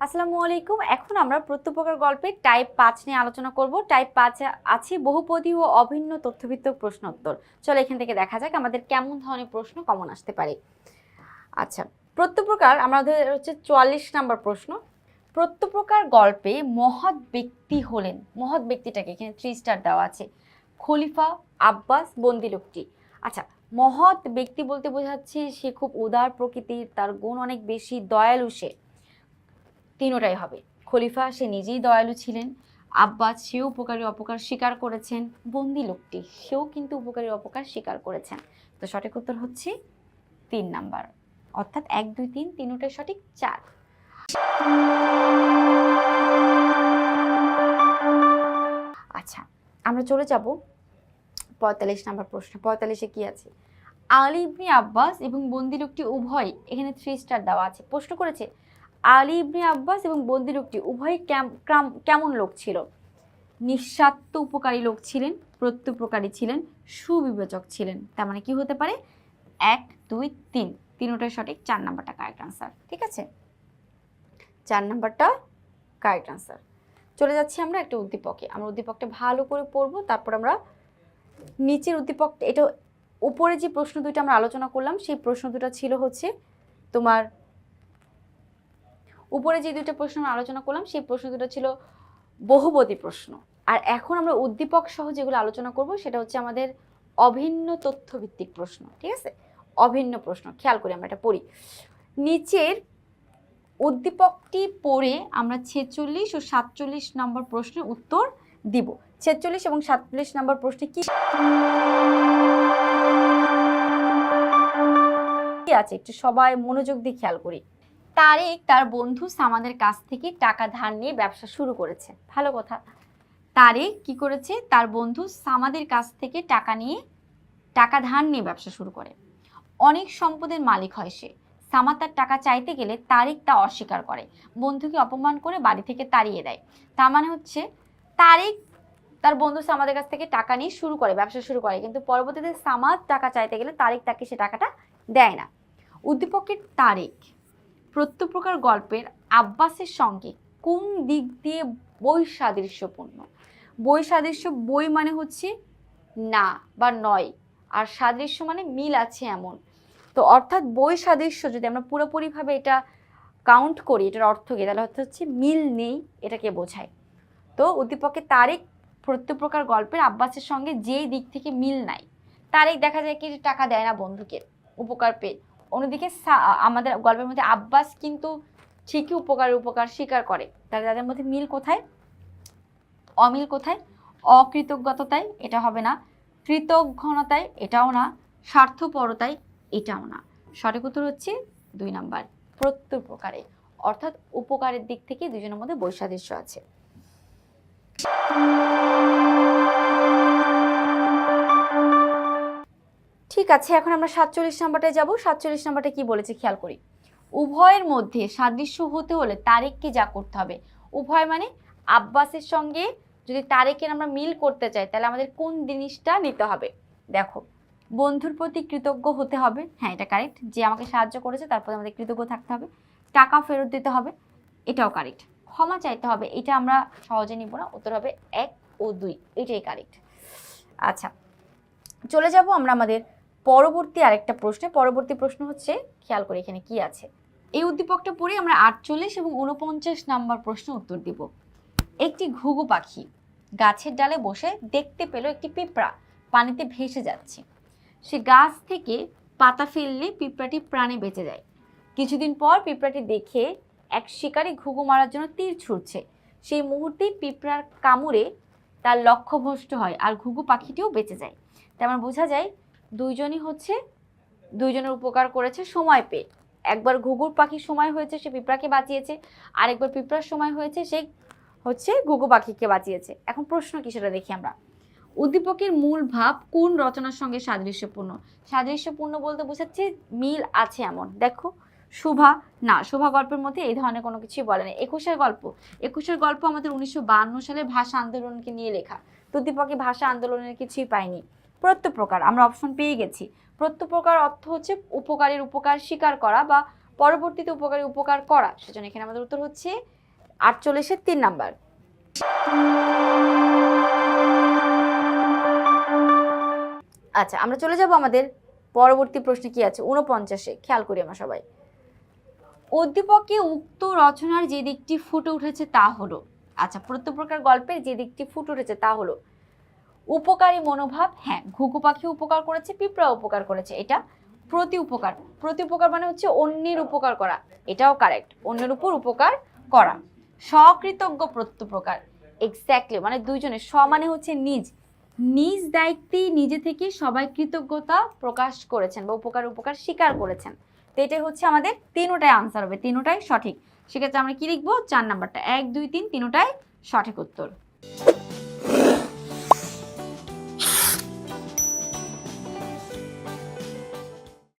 আসসালামু আলাইকুম। এখন আমরা প্রত্যুপকার গল্পে টাইপ 5 নিয়ে আলোচনা করব। টাইপ 5 এ আছে বহুপদী ও অভিন্ন তথ্যভিত্তিক প্রশ্ন উত্তর। চলো এখান থেকে দেখা যাক আমাদের কেমন ধরনের প্রশ্ন কমন আসতে পারে। আচ্ছা, প্রত্যুপকার আমাদের হচ্ছে 44 নাম্বার প্রশ্ন। প্রত্যুপকার গল্পে মহৎ ব্যক্তি হলেন, মহৎ ব্যক্তিটাকে এখানে 3 স্টার দেওয়া আছে, খলিফা, আব্বাস, বন্দি লোকটি। আচ্ছা, মহৎ ব্যক্তি বলতে বোঝাচ্ছে সে খুব উদার প্রকৃতির, তার গুণ অনেক বেশি, দয়ালু সে। তিনোটাই হবে। খলিফা সে নিজেই দয়ালু ছিলেন, আব্বাস সেও উপকারী অপকার স্বীকার করেছেন, বন্দি লোকটি সেও কিন্তু উপকারী অপকার স্বীকার করেছেন। তো সঠিক উত্তর হচ্ছে 3 নাম্বার, অর্থাৎ 1 2 3 তিনোটাই সঠিক। 4। আচ্ছা, আমরা চলে যাব 45 নাম্বার প্রশ্ন। 45-এ কি আছে? আলী ইবনে আব্বাস এবং বন্দি লোকটি উভয়, এখানে 3 স্টার দেওয়া আছে। প্রশ্ন করেছে আলী ইবনে আব্বাস এবং বন্দি লোকটি উভয় কেমন লোক ছিল? নিঃস্বার্থ উপকারী লোক ছিলেন, প্রত্যুপকারী ছিলেন, সুবিবেচক ছিলেন। তার মানে কি হতে পারে? 1 2 3 তিনোটাই সঠিক। 4 নাম্বারটা কারেক্ট আনসার। ঠিক আছে, 4 নাম্বারটা কারেক্ট আনসার। চলে যাচ্ছি আমরা একটা উদ্দীপকে। আমরা উদ্দীপকটা ভালো করে পড়বো, তারপর আমরা নিচের উদ্দীপকটা, এটা উপরে যে প্রশ্ন দুটো আমরা আলোচনা করলাম সেই প্রশ্ন দুটো ছিল হচ্ছে তোমার, উপরে যে দুটো প্রশ্ন আমরা আলোচনা করলাম সেই প্রশ্ন দুটো ছিল বহুপদী প্রশ্ন। আর এখন আমরা উদ্দীপক সহ যেগুলো আলোচনা করব সেটা হচ্ছে আমাদের অভিন্ন তথ্যভিত্তিক প্রশ্ন। ঠিক আছে, অভিন্ন প্রশ্ন। খেয়াল করি আমরা এটা পড়ি। নিচের উদ্দীপকটি পড়ে আমরা 46 ও 47 নম্বর প্রশ্নের উত্তর দিব। 46 এবং 47 নম্বর প্রশ্নে কি আছে একটু সবাই মনোযোগ দিয়ে খেয়াল করি। তারেক তার বন্ধু সামাদের কাছ থেকে টাকা ধার নিয়ে ব্যবসা শুরু করেছে। ভালো কথা। তারেক কি করেছে? তার বন্ধু সামাদের কাছ থেকে টাকা ধার নিয়ে ব্যবসা শুরু করে। অনেক সম্পদের মালিক হয় সে। সামাদ তার টাকা চাইতে গেলে তারেক তা অস্বীকার করে, বন্ধুকে অপমান করে বাড়ি থেকে তাড়িয়ে দেয়। তার মানে হচ্ছে তারেক তার বন্ধু সামাদের কাছ থেকে টাকা নিয়ে শুরু করে, ব্যবসা শুরু করে, কিন্তু পরবর্তীতে সামাদ টাকা চাইতে গেলে তারেক তাকে সে টাকাটা দেয় না। উদ্দীপকের তারেক প্রত্যুপকার গল্পের আব্বাসের সঙ্গে কোন দিক দিয়ে বৈসাদৃশ্যপূর্ণ? বৈসাদৃশ্য, বই মানে হচ্ছে না বা নয়, আর সাদৃশ্য মানে মিল আছে এমন। তো অর্থাৎ বৈসাদৃশ্য যদি আমরা পুরোপুরিভাবে এটা কাউন্ট করি, এটার অর্থ কি, তাহলে অর্থ হচ্ছে মিল নেই, এটাকে বোঝায়। তো উদ্দীপকের তারেক প্রত্যুপকার গল্পের আব্বাসের সঙ্গে যেই দিক থেকে মিল নাই, তারেক দেখা যায় কি টাকা দেয় না বন্ধুকে উপকার পেয়ে, অন্যদিকে আমাদের গল্পের মধ্যে আব্বাস কিন্তু ঠিকই উপকার স্বীকার করে। তাহলে তাদের মধ্যে মিল কোথায়? অমিল কোথায়? অকৃতজ্ঞতায়, এটা হবে না। কৃতঘ্নতায়, এটাও না। স্বার্থপরতায়, এটাও না। সঠিক উত্তর হচ্ছে 2 নাম্বার, প্রত্যুপকারে, অর্থাৎ উপকারের দিক থেকে দুজনের মধ্যে বৈসাদৃশ্য আছে। ঠিক আছে, এখন আমরা 47 নাম্বারটায় যাব। 47 নাম্বারটা কি বলেছে খেয়াল করি। উভয়ের মধ্যে সাদৃশ্য হতে হলে তারেককে যা করতে হবে, উভয় মানে আব্বাসের সঙ্গে যদি তারেকের আমরা মিল করতে চাই তাহলে আমাদের কোন জিনিসটা নিতে হবে? দেখো, বন্ধুর প্রতি কৃতজ্ঞ হতে হবে। হ্যাঁ, এটা কারেক্ট, যে আমাকে সাহায্য করেছে তারপরে আমাদের কৃতজ্ঞ থাকতে হবে। টাকা ফেরত দিতে হবে, এটাও কারেক্ট। ক্ষমা চাইতে হবে, এটা আমরা সহজে নিব না, উত্তর হবে 1 ও 2, এটাই কারেক্ট। আচ্ছা, চলে যাব আমরা আমাদের পরবর্তী আরেকটা প্রশ্নে। পরবর্তী প্রশ্ন হচ্ছে, খেয়াল করি এখানে কি আছে। এই উদ্দীপকটা পড়ে আমরা 48 এবং 49 নাম্বার প্রশ্ন উত্তর দিব। একটি ঘুঘু পাখি গাছের ডালে বসে দেখতে পেল একটি পিঁপড়া পানিতে ভেসে যাচ্ছে। সে গাছ থেকে পাতা ফেললে পিঁপড়াটি প্রাণে বেঁচে যায়। কিছুদিন পর পিঁপড়াটি দেখে এক শিকারী ঘুঘু মারার জন্য তীর ছুঁড়ছে। সেই মুহূর্তেই পিঁপড়ার কামড়ে তার লক্ষ্যভ্রষ্ট হয় আর ঘুঘু পাখিটিও বেঁচে যায়। তেমন বোঝা যায় দুইজনের উপকার করেছে সময় পেয়ে। একবার ঘুঘুর পাখির সময় হয়েছে, সে পিঁপড়াকে বাঁচিয়েছে, আরেকবার পিঁপড়ার সময় হয়েছে, সে ঘুঘু পাখিকে বাঁচিয়েছে। এখন প্রশ্ন কি সেটা দেখি আমরা। উদ্দীপকের মূল ভাব কোন রচনার সঙ্গে সাদৃশ্যপূর্ণ? সাদৃশ্যপূর্ণ বলতে বোঝাচ্ছে মিল আছে এমন। দেখো, শোভা না, শোভা গল্পের মধ্যে এই ধরনের কোনো কিছুই বলে না। 21-এর গল্প আমাদের 1952 সালে ভাষা আন্দোলনকে নিয়ে লেখা। উদ্দীপকে ভাষা আন্দোলনের কিছুই পাইনি। প্রত্যুপকার আমরা অপশন পেয়ে গেছি। প্রত্যুপকার অর্থ হচ্ছে উপকারীর উপকার স্বীকার করা বা পরবর্তীতে উপকারী উপকার করা, সেজন্য এখানে আমাদের উত্তর হচ্ছে 48-এর 3 নাম্বার। আচ্ছা, আমরা চলে যাব আমাদের পরবর্তী প্রশ্নে কি আছে 49-এ। খেয়াল করি আমরা সবাই। উদ্দীপকে উক্ত রচনার যে দিকটি ফুটে উঠেছে তা হলো, আচ্ছা প্রত্যেক গল্পের যে দিকটি ফুটে উঠেছে তা হলো উপকারী মনোভাব। হ্যাঁ, ঘুঘু পাখি উপকার করেছে, পিঁপড়া উপকার করেছে, এটা প্রতি উপকার। প্রতি উপকার মানে হচ্ছে অন্যের উপকার করা, এটাও কারেক্ট, অন্যের উপর উপকার করা। সকৃতজ্ঞ প্রত্যুপকার, এক্স্যাক্টলি, মানে দুইজনের। মানে হচ্ছে নিজ নিজ দায়িত্বে নিজে থেকে সবাই কৃতজ্ঞতা প্রকাশ করেছেন বা উপকার স্বীকার করেছেন। তো এটাই হচ্ছে আমাদের তিনটাই আনসার হবে, তিনটাই সঠিক। সেক্ষেত্রে আমরা কি লিখবো? 4 নাম্বারটা, 1 2 3 তিনটাই সঠিক উত্তর।